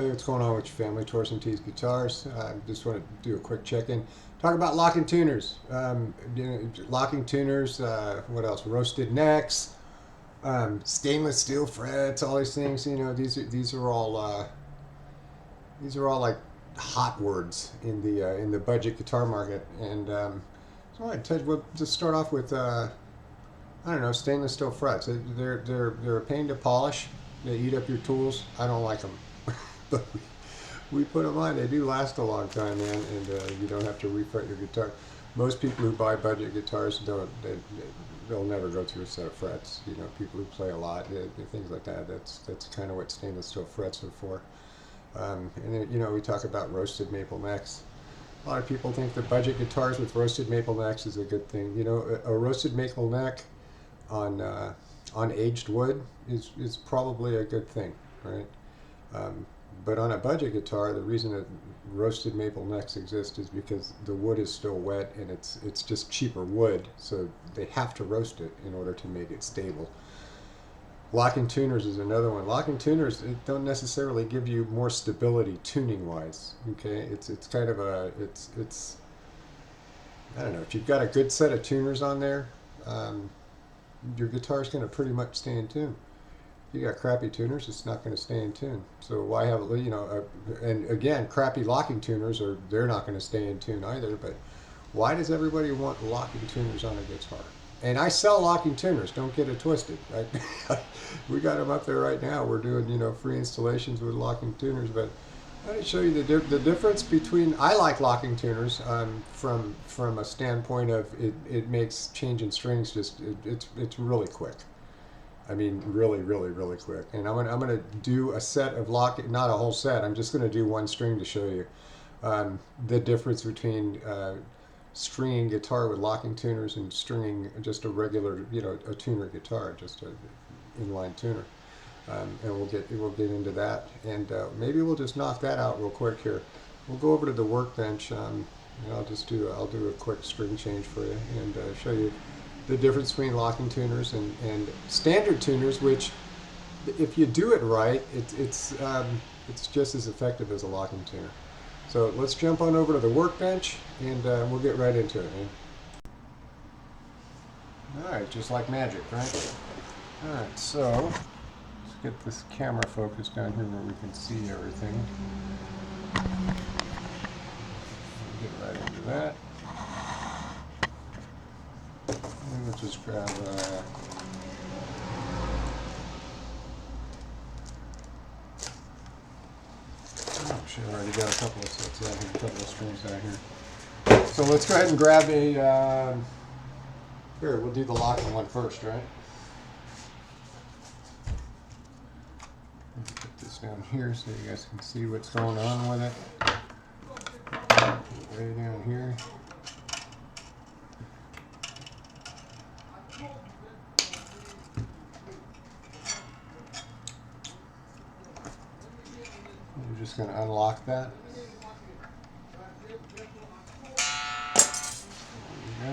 Hey, what's going on with your family? Torsten T's Guitars. Just want to do a quick check-in. Talk about locking tuners. Locking tuners. What else? Roasted necks, stainless steel frets. All these things. These are all like hot words in the budget guitar market. And so we'll just start off with I don't know, stainless steel frets. They're a pain to polish. They eat up your tools. I don't like them. But we put them on. They do last a long time, man, and you don't have to refret your guitar. Most people who buy budget guitars they'll never go through a set of frets. People who play a lot, things like that. That's kind of what stainless steel frets are for. And then, we talk about roasted maple necks. A lot of people think that budget guitars with roasted maple necks is a good thing. A roasted maple neck on aged wood is probably a good thing, right? But on a budget guitar, the reason that roasted maple necks exist is because the wood is still wet and it's just cheaper wood, so they have to roast it in order to make it stable. Locking tuners is another one. Locking tuners don't necessarily give you more stability tuning wise. Okay, it's kind of it's I don't know, if you've got a good set of tuners on there, your guitar's going to pretty much stay in tune. You got crappy tuners, it's not going to stay in tune. So why have and again, crappy locking tuners they're not going to stay in tune either. But why does everybody want locking tuners on a guitar? And I sell locking tuners. Don't get it twisted. Right? We got them up there right now. We're doing free installations with locking tuners. But let me show you the difference between. I like locking tuners from a standpoint of it makes changing strings it's really quick. I mean, really, really, really quick. And I'm gonna do a set of not a whole set. I'm just gonna do one string to show you the difference between stringing guitar with locking tuners and stringing just a regular, a tuner guitar, just a inline tuner. And we'll get into that. And maybe we'll just knock that out real quick here. We'll go over to the workbench. And I'll do a quick string change for you and show you the difference between locking tuners and standard tuners, which if you do it right, it's just as effective as a locking tuner. So let's jump on over to the workbench and we'll get right into it, man. All right, just like magic, right? All right, so let's get this camera focused down here where we can see everything. Get right into that. And we'll just grab oh shit, I already got a couple of sets out here, a couple of strings out here. So let's go ahead and grab a, here, we'll do the locking one first, right? Put this down here so you guys can see what's going on with it. Way down here. We're just going to unlock that. There we go.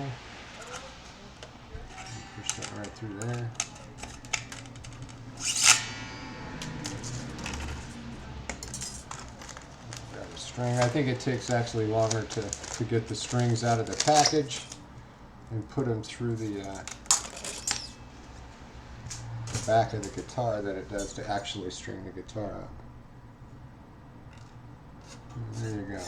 Push that right through there. Grab a string. I think it takes actually longer to get the strings out of the package and put them through the back of the guitar than it does to actually string the guitar up. There you go.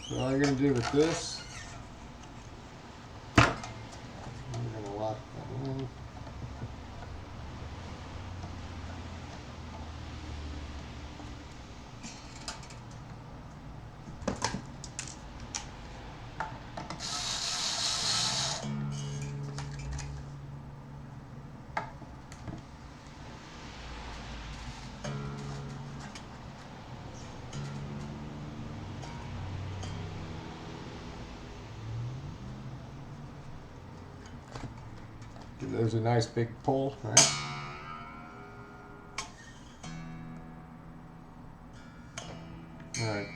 So all you're going to do with this, we're going to lock that in. There's a nice big pull, right? All right.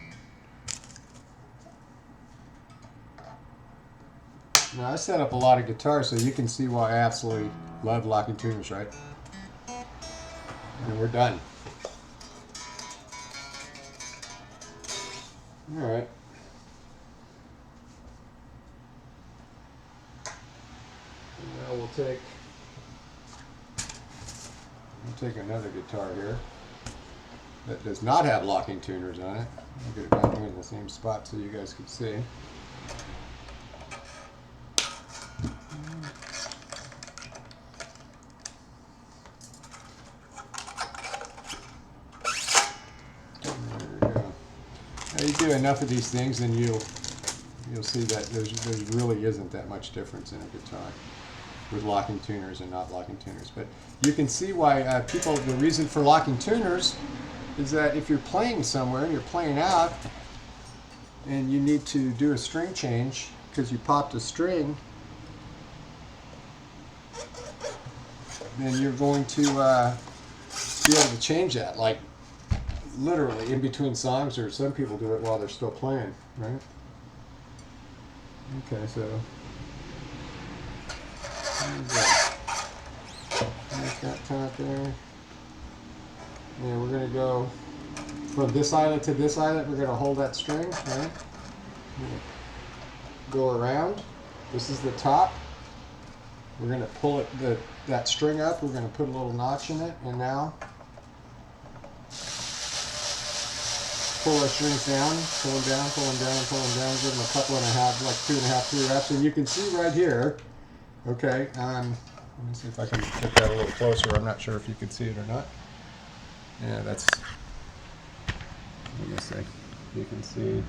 Now I set up a lot of guitars so you can see why I absolutely love locking tuners, right? And we're done. All right. And now we'll take another guitar here that does not have locking tuners on it. I'll get it down here in the same spot so you guys can see. Now you do enough of these things and you'll see that there really isn't that much difference in a guitar with locking tuners and not locking tuners. But you can see why the reason for locking tuners is that if you're playing somewhere and you're playing out and you need to do a string change because you popped a string, then you're going to be able to change that, like literally in between songs, or some people do it while they're still playing, right? Okay, so there's that top there. And we're going to go from this eyelet to this eyelet. We're going to hold that string, right? Go around. This is the top. We're going to pull that string up. We're going to put a little notch in it, and now pull our strings down, pull them down, pull them down, pull them down. Give them a couple and a half, like 2.5, 3 reps, and you can see right here. Okay, let me see if I can get that a little closer. I'm not sure if you can see it or not. Yeah, that's. Let me see. You can see.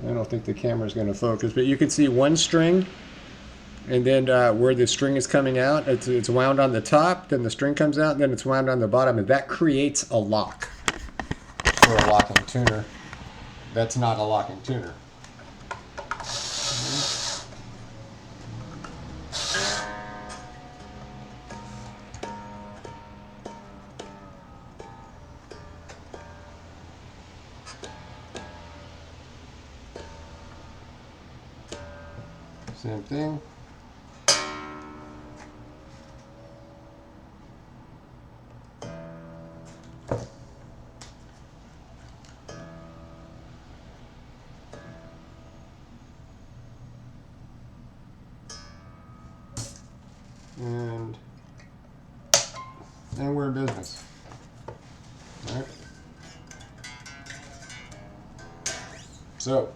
I don't think the camera's going to focus, but you can see one string, and then where the string is coming out, it's wound on the top. Then the string comes out, and then it's wound on the bottom, and that creates a lock for a locking tuner. That's not a locking tuner. Same thing. And we're in business. All right. So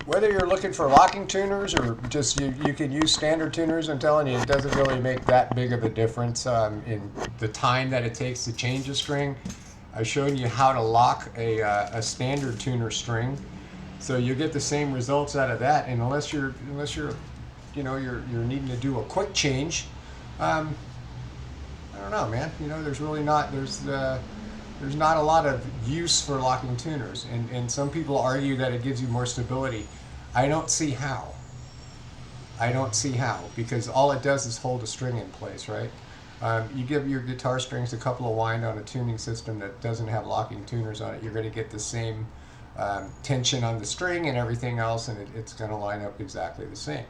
whether you're looking for locking tuners or just you can use standard tuners, I'm telling you, it doesn't really make that big of a difference in the time that it takes to change a string. I've shown you how to lock a standard tuner string, so you get the same results out of that. And unless you're you're needing to do a quick change, I don't know, man. There's really not there's not a lot of use for locking tuners, and some people argue that it gives you more stability. I don't see how. Because all it does is hold a string in place, right? You give your guitar strings a couple of wind on a tuning system that doesn't have locking tuners on it, you're going to get the same tension on the string and everything else, and it's going to line up exactly the same.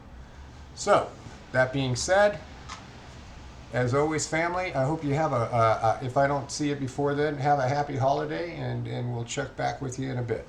So, that being said, as always, family, I hope you have if I don't see it before then, have a happy holiday, and we'll check back with you in a bit.